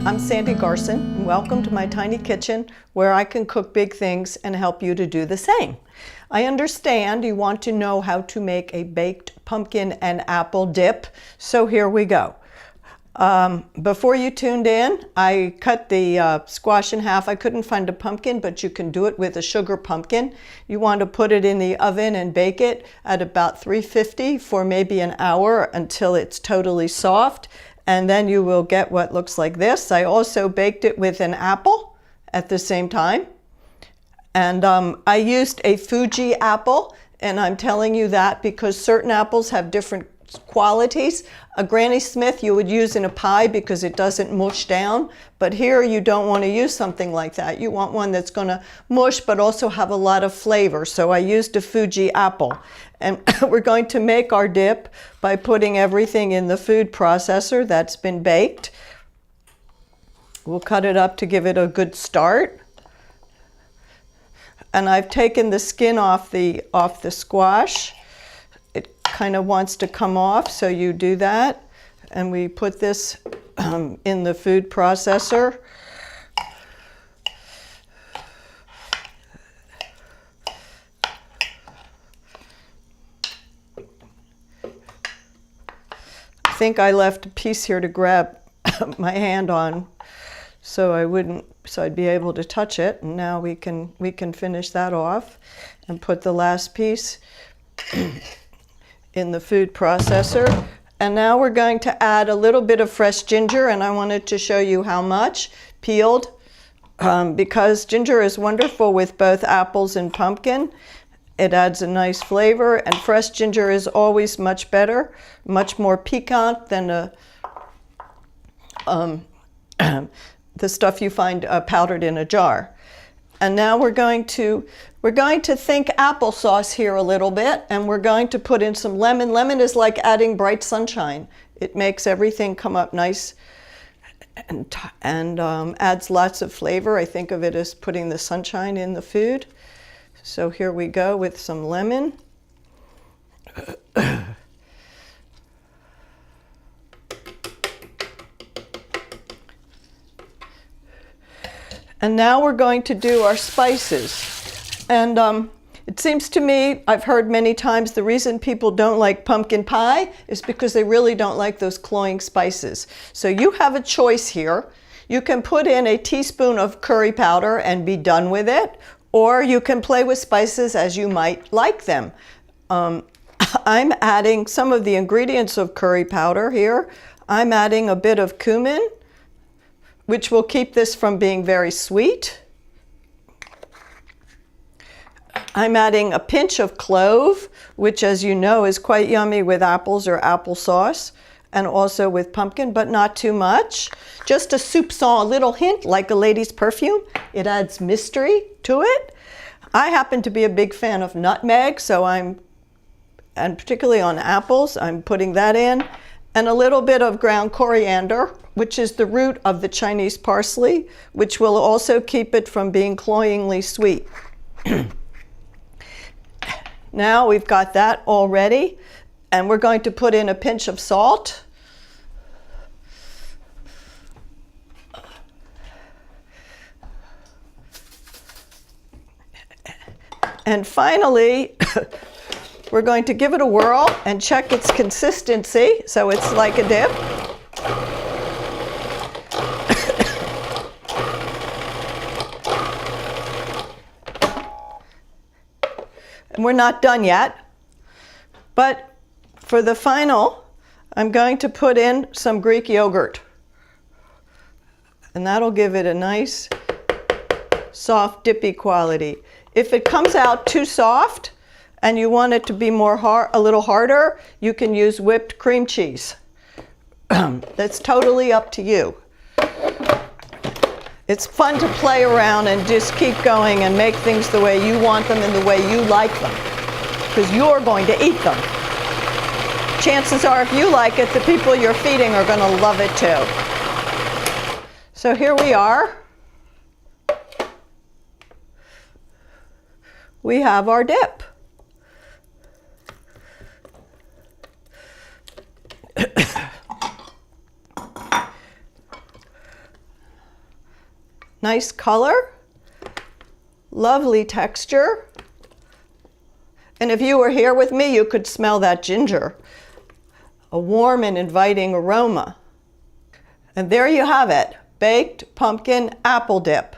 I'm Sandy Garson, and welcome to my tiny kitchen where I can cook big things and help you to do the same. I understand you want to know how to make a baked pumpkin and apple dip, so here we go. Before you tuned in, I cut the squash in half. I couldn't find a pumpkin, but you can do it with a sugar pumpkin. You want to put it in the oven and bake it at about 350 for maybe an hour until it's totally soft. And then you will get what looks like this. I also baked it with an apple at the same time. And I used a Fuji apple, and I'm telling you that because certain apples have different qualities. A Granny Smith you would use in a pie because it doesn't mush down, but here you don't want to use something like that. You want one that's going to mush but also have a lot of flavor. So I used a Fuji apple. And we're going to make our dip by putting everything in the food processor that's been baked. We'll cut it up to give it a good start. And I've taken the skin off the squash. It kind of wants to come off, so you do that. And we put this in the food processor. I think I left a piece here to grab my hand on so I'd be able to touch it. And now we can finish that off and put the last piece in the food processor. And now we're going to add a little bit of fresh ginger, and I wanted to show you how much peeled because ginger is wonderful with both apples and pumpkin. It adds a nice flavor, and fresh ginger is always much better, much more piquant than the stuff you find powdered in a jar. And now we're going to think applesauce here a little bit, and we're going to put in some lemon. Lemon is like adding bright sunshine. It makes everything come up nice and adds lots of flavor. I think of it as putting the sunshine in the food. So here we go with some lemon. And now we're going to do our spices. And it seems to me, I've heard many times, the reason people don't like pumpkin pie is because they really don't like those cloying spices. So you have a choice here. You can put in a teaspoon of curry powder and be done with it, or you can play with spices as you might like them. I'm adding some of the ingredients of curry powder here. I'm adding a bit of cumin, which will keep this from being very sweet. I'm adding a pinch of clove, which, as you know, is quite yummy with apples or applesauce, and also with pumpkin, but not too much. Just a soupçon, a little hint, like a lady's perfume. It adds mystery to it. I happen to be a big fan of nutmeg, so and particularly on apples, I'm putting that in. And a little bit of ground coriander, which is the root of the Chinese parsley, which will also keep it from being cloyingly sweet. Now we've got that all ready, and we're going to put in a pinch of salt. And finally, we're going to give it a whirl and check its consistency, so it's like a dip. And we're not done yet, but for the final, I'm going to put in some Greek yogurt. And that'll give it a nice, soft, dippy quality. If it comes out too soft, and you want it to be a little harder, you can use whipped cream cheese. That's totally up to you. It's fun to play around and just keep going and make things the way you want them and the way you like them, because you're going to eat them. Chances are, if you like it, the people you're feeding are going to love it too. So here we are. We have our dip. Nice color, lovely texture. And if you were here with me, you could smell that ginger. A warm and inviting aroma. And there you have it, baked pumpkin apple dip.